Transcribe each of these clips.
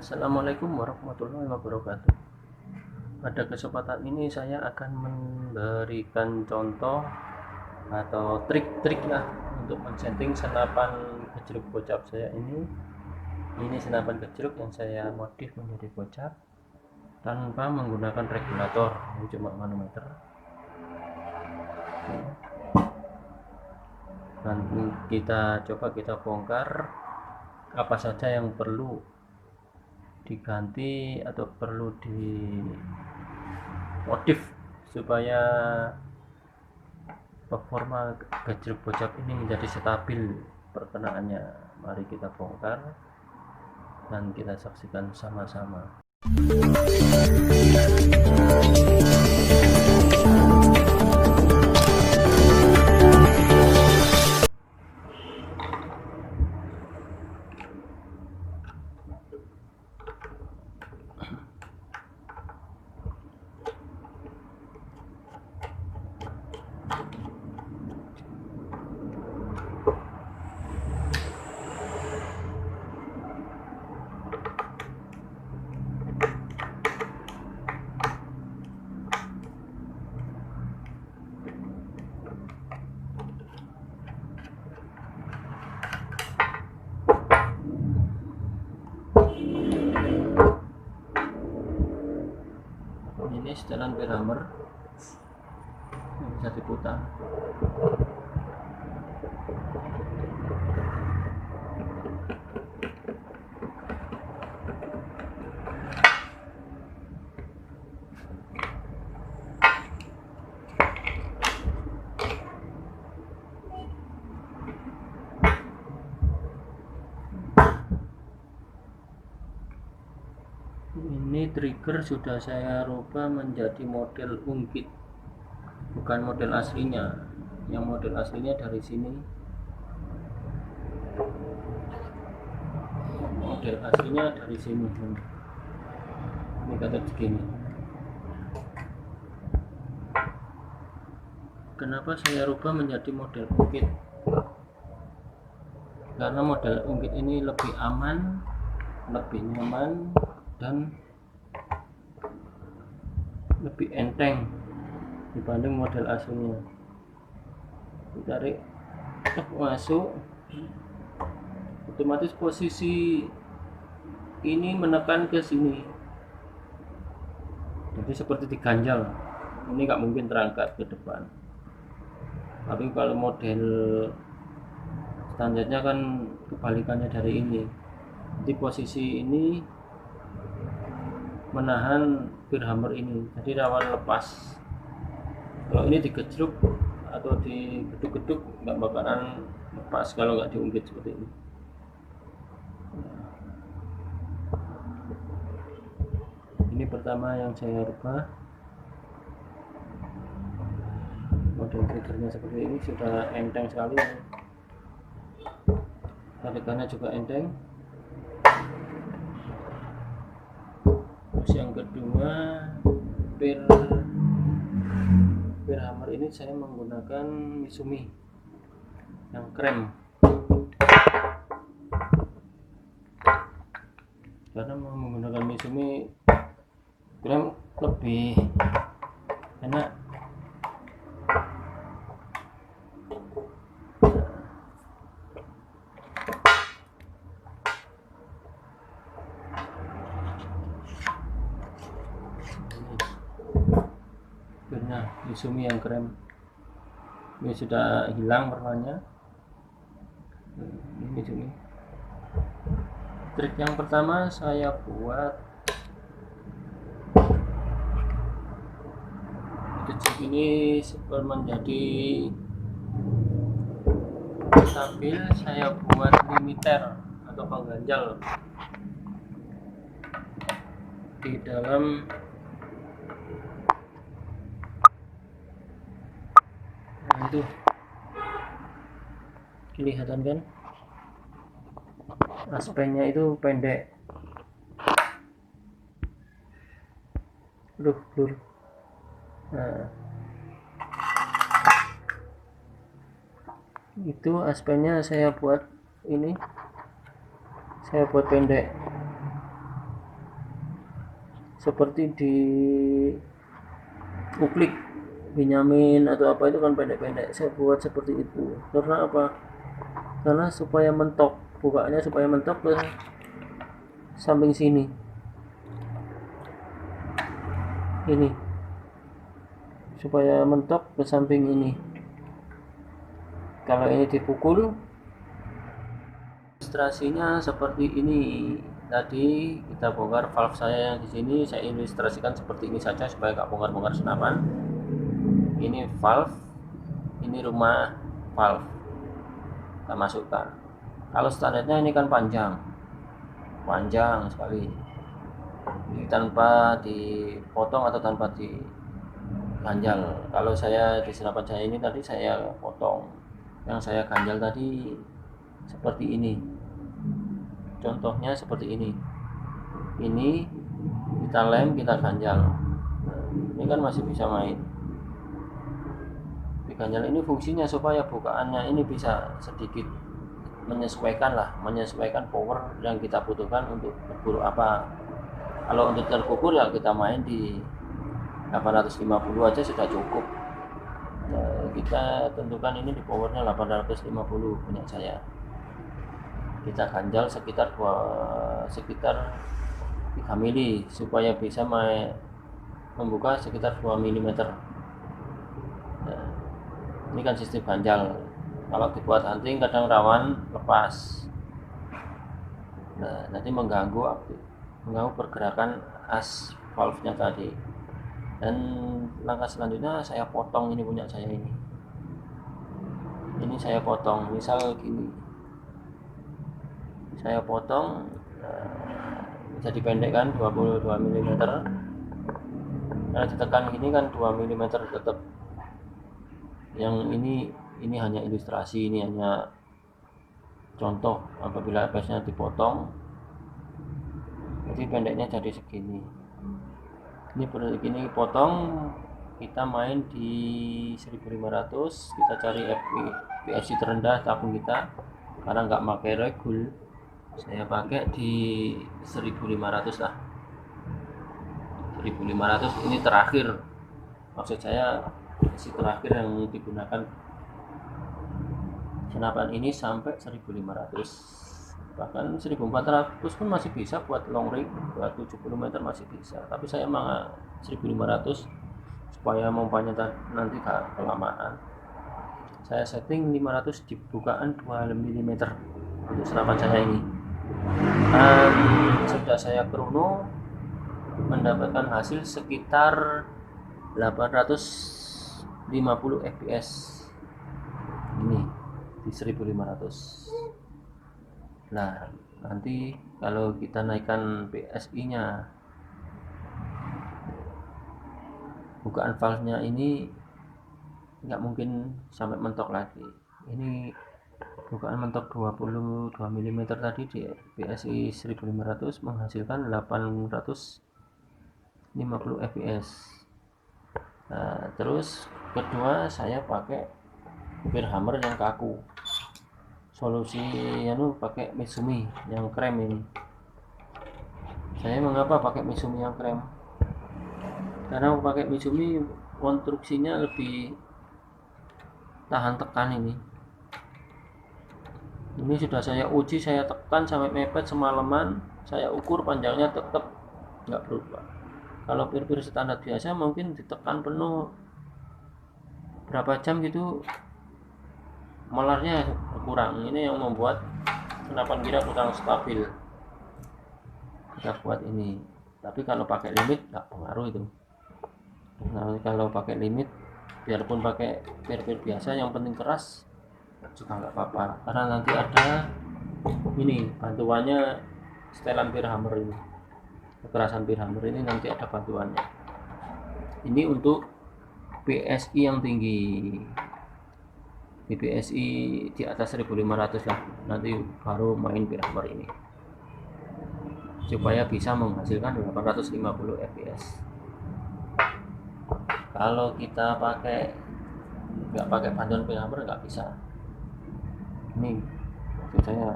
Assalamualaikum warahmatullahi wabarakatuh. Pada kesempatan ini saya akan memberikan contoh atau trik-trik lah untuk men-setting senapan gejruk gocap saya ini. Ini senapan gejruk yang saya modif menjadi gocap tanpa menggunakan regulator, ini cuma manometer. Nanti kita bongkar apa saja yang perlu diganti atau perlu dimodif supaya performa gejruk gocap ini menjadi stabil perkenaannya. Mari kita bongkar dan kita saksikan sama-sama. Ini setelan berhammer yang bisa diputar. Ini trigger sudah saya rubah menjadi model ungkit, bukan model aslinya. Yang model aslinya dari sini, model aslinya dari sini. Ini kata begini. Kenapa saya rubah menjadi model ungkit? Karena model ungkit ini lebih aman, lebih nyaman, dan lebih enteng dibanding model aslinya. Ditarik masuk, otomatis posisi ini menekan ke sini, jadi seperti diganjal. Ini nggak mungkin terangkat ke depan. Tapi kalau model standarnya kan kebalikannya dari ini, jadi posisi ini menahan berhammer ini, jadi rawan lepas. Kalau ini digejruk atau digeduk-geduk nggak bakalan lepas kalau nggak diungkit seperti ini. Ini pertama yang saya rubah, model triggernya seperti ini, sudah enteng sekali, tarikannya juga enteng. Terus yang kedua, berhammer ini saya menggunakan Misumi yang krem, karena menggunakan Misumi krem lebih enak. Nah, Misumi yang krem ini sudah hilang warnanya. Ini Misumi. Trik yang pertama saya buat gejruk ini supaya menjadi stabil, saya buat limiter atau pengganjal di dalam. Nah, itu kelihatan kan, aspennya itu pendek. Blur. Nah, itu aspennya saya buat pendek. seperti di uklik Benyamin atau apa itu kan pendek-pendek, saya buat seperti itu karena apa, karena supaya mentok, bukaannya supaya mentok ke samping sini ini, supaya mentok ke samping ini. Kalau ini dipukul, ilustrasinya seperti ini. Tadi kita bongkar valve saya yang di sini, saya ilustrasikan seperti ini saja supaya nggak bongkar-bongkar senapan. Ini valve, ini rumah valve, kita masukkan. Kalau standarnya ini kan panjang sekali, ini tanpa dipotong atau tanpa diganjal. Kalau saya di senapan saya ini tadi saya potong, yang saya ganjal tadi seperti ini. Contohnya seperti ini kita lem, kita ganjal. Ini kan masih bisa main. Di ganjal ini fungsinya supaya bukaannya ini bisa sedikit menyesuaikan power yang kita butuhkan untuk berburu apa. Kalau untuk terkukur ya kita main di 850 aja sudah cukup. Kita tentukan ini di powernya 850 punya saya. Kita ganjal sekitar 3 mili supaya bisa membuka sekitar 2 mm. Nah, ini kan sistem ganjal. Kalau dibuat hunting kadang rawan lepas. Nah, nanti mengganggu pergerakan as valve-nya tadi. Dan langkah selanjutnya saya potong ini punya saya ini. Ini saya potong, misal gini. Saya potong, bisa dipendekkan 22 mm. Kalau ditekan gini kan 2 mm tetap. Yang ini hanya ilustrasi, ini hanya contoh apabila FPS-nya dipotong. Jadi pendeknya jadi segini. Ini potong, kita main di 1500, kita cari FPSI terendah tabung kita, karena nggak pakai regul. Saya pakai di 1500 lah. 1500 ini terakhir, maksud saya isi terakhir yang digunakan senapan ini sampai 1500, bahkan 1400 pun masih bisa buat long range, buat 70 meter masih bisa. Tapi saya emang 1500 supaya pompanya nanti gak kelamaan. Saya setting 500 di bukaan 2 mm untuk senapan saya ini. Dan sudah saya krono mendapatkan hasil sekitar 850 fps ini di 1500. Nah, nanti kalau kita naikkan PSI nya, bukaan valve nya ini nggak mungkin sampai mentok lagi. Ini bukaan mentok 22 mm tadi di PSI 1500 menghasilkan 850 fps. Nah, terus kedua saya pakai bir hammer yang kaku. Solusi pakai Mitsumi yang krem ini. Saya mengapa pakai Mitsumi yang krem? Karena pakai Mitsumi konstruksinya lebih tahan tekan ini. Ini sudah saya uji, saya tekan sampai mepet semalaman, saya ukur panjangnya tetap nggak berubah. Kalau pir-pir standar biasa mungkin ditekan penuh berapa jam gitu, molarnya kurang. Ini yang membuat senapan kira kurang stabil. Kita buat ini, tapi kalau pakai limit nggak pengaruh itu. Nah, kalau pakai limit, biarpun pakai pir-pir biasa, yang penting keras juga nggak apa-apa, karena nanti ada ini bantuannya, setelan bir hammer ini, kekerasan bir hammer ini nanti ada bantuannya. Ini untuk PSI yang tinggi, di PSI di atas 1500 lah, nanti baru main bir hammer ini supaya bisa menghasilkan 850 fps. Kalau kita nggak pakai bantuan bir hammer nggak bisa. Ini maksud saya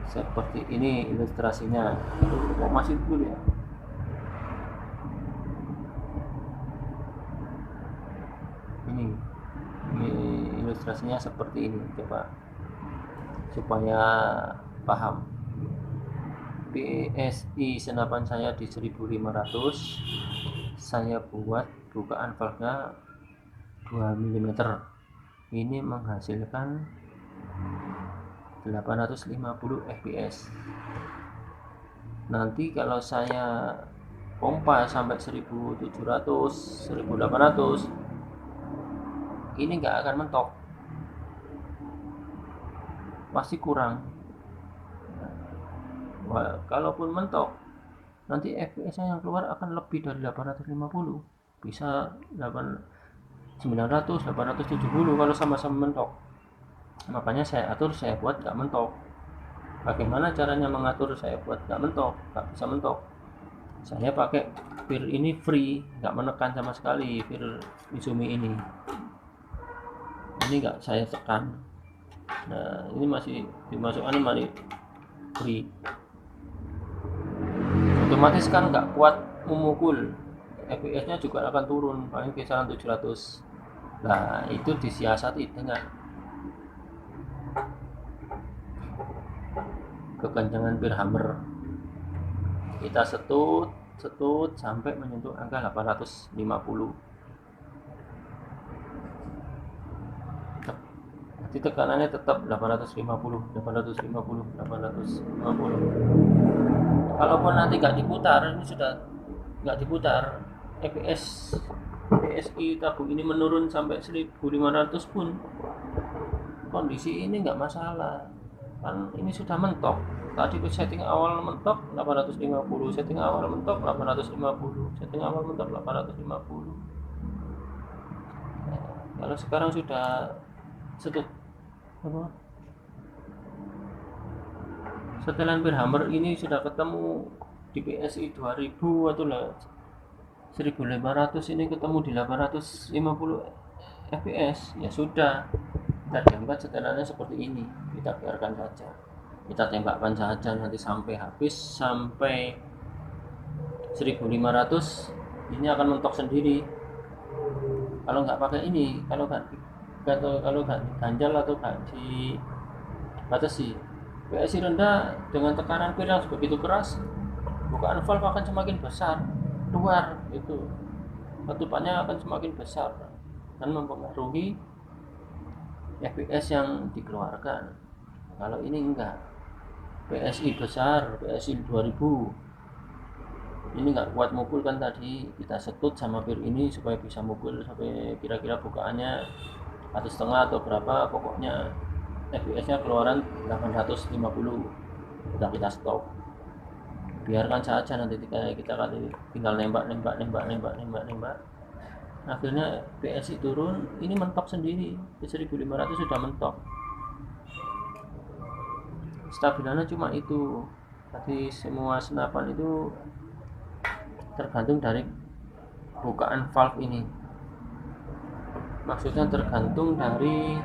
seperti ini ilustrasinya. Kok masih dulu ya? ini ilustrasinya seperti ini, coba supaya paham. PSI senapan saya di 1500, saya buat bukaan valve-nya 2 mm, ini menghasilkan 850 fps. Nanti kalau saya pompa sampai 1700, 1800, ini nggak akan mentok, pasti kurang. Wah, kalaupun mentok, nanti fps yang keluar akan lebih dari 850, bisa 900, 870 kalau sama-sama mentok. Makanya saya atur, saya buat nggak mentok. Bagaimana caranya mengatur saya buat nggak mentok, nggak bisa mentok? Saya pakai fir ini free, nggak menekan sama sekali fir Izumi ini nggak saya tekan. Nah, ini masih dimasukkan, ini free, otomatis kan nggak kuat memukul, fps nya juga akan turun, paling kisaran 700. Nah, itu disiasati dengan kekencangan pir hammer. Kita setut sampai menyentuh angka 850. Nanti tekanannya tetap 850. Kalaupun nanti nggak diputar, ini sudah nggak diputar, fps PSI tabung ini menurun sampai 1500 pun kondisi ini nggak masalah, kan ini sudah mentok. Tadi setting awal mentok 850, setting awal mentok 850, setting awal mentok 850. Nah, kalau sekarang sudah setelan pir hammer ini sudah ketemu di PSI 2000 atau 1500, ini ketemu di 850 fps, ya sudah, kita tembak setelannya seperti ini, kita biarkan saja, kita tembakkan saja nanti sampai habis, sampai 1500 ini akan mentok sendiri. Kalau nggak pakai ini, kalau nggak ganjal atau nggak dibatasi, PSI rendah dengan tekanan pir yang begitu keras, bukaan valve akan semakin besar, keluar itu letupannya akan semakin besar dan mempengaruhi fps yang dikeluarkan. Kalau ini enggak, PSI besar, PSI 2000, ini enggak kuat mukul kan, tadi kita setut sama pir ini supaya bisa mukul sampai kira-kira bukaannya 1,5 atau berapa, pokoknya fps nya keluaran 850, udah kita stop, biarkan saja, nanti kita tinggal nembak. Akhirnya PSI turun, ini mentok sendiri di 1500 sudah mentok. Stabilannya cuma itu. Tadi semua senapan itu tergantung dari bukaan valve ini, maksudnya tergantung dari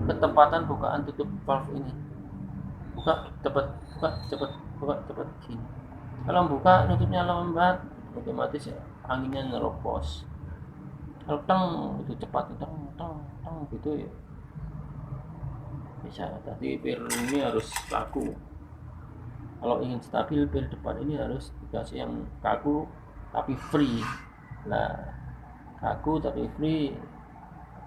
ketepatan bukaan tutup valve ini. Buka cepat gini. Kalau buka nutupnya lambat, otomatis ya, anginnya nerobos. Kalau teng itu cepat, teng gitu ya bisa. Tadi pir ini harus kaku, kalau ingin stabil pir depan ini harus dikasih yang kaku tapi free. Nah, kaku tapi free,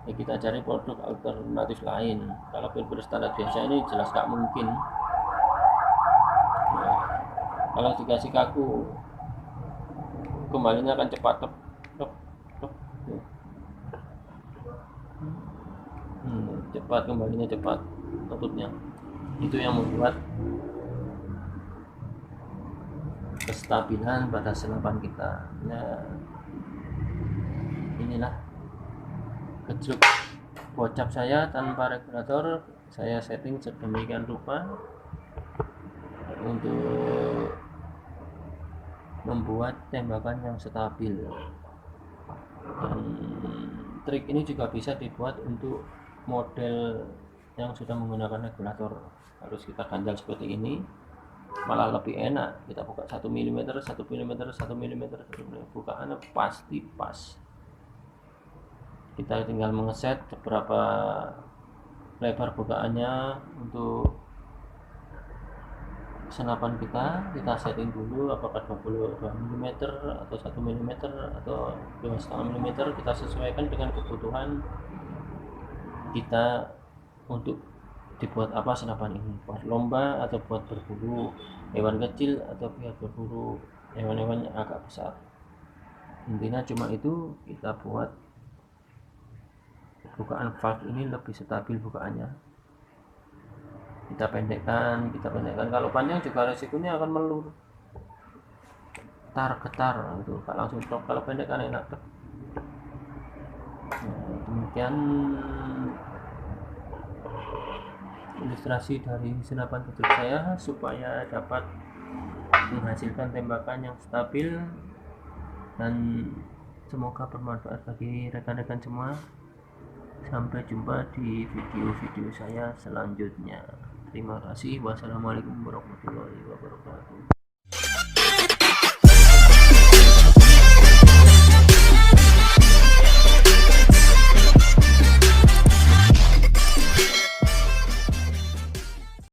ya kita cari produk alternatif lain. Kalau pir standar biasa ini jelas gak mungkin. Nah, kalau dikasih kaku, kembalinya akan cepat, cepat kembalinya, cepat tutupnya. Itu yang membuat kestabilan pada senapan kita. Nah, inilah gejruk bocap saya tanpa regulator, saya setting sedemikian rupa untuk membuat tembakan yang stabil. Dan trik ini juga bisa dibuat untuk model yang sudah menggunakan regulator. Harus kita ganjal seperti ini, malah lebih enak. Kita buka 1 mm, 1 mm, 1 mm, bukaannya pasti pas. kita tinggal mengeset berapa lebar bukaannya untuk senapan kita setting dulu apakah 22 mm atau 1 mm atau 2,5 mm. Kita sesuaikan dengan kebutuhan kita untuk dibuat apa senapan ini, buat lomba atau buat berburu hewan kecil atau buat berburu hewan-hewan yang agak besar. Intinya cuma itu, kita buat bukaan valve ini lebih stabil bukaannya, kita pendekkan. Kalau panjang juga resikonya akan melur getar gitu, kalau langsung stop. Kalau pendek kan enak. Demikian ilustrasi dari senapan kecil saya supaya dapat menghasilkan tembakan yang stabil, dan semoga bermanfaat bagi rekan-rekan semua. Sampai jumpa di video-video saya selanjutnya. Terima kasih. Wassalamualaikum warahmatullahi wabarakatuh.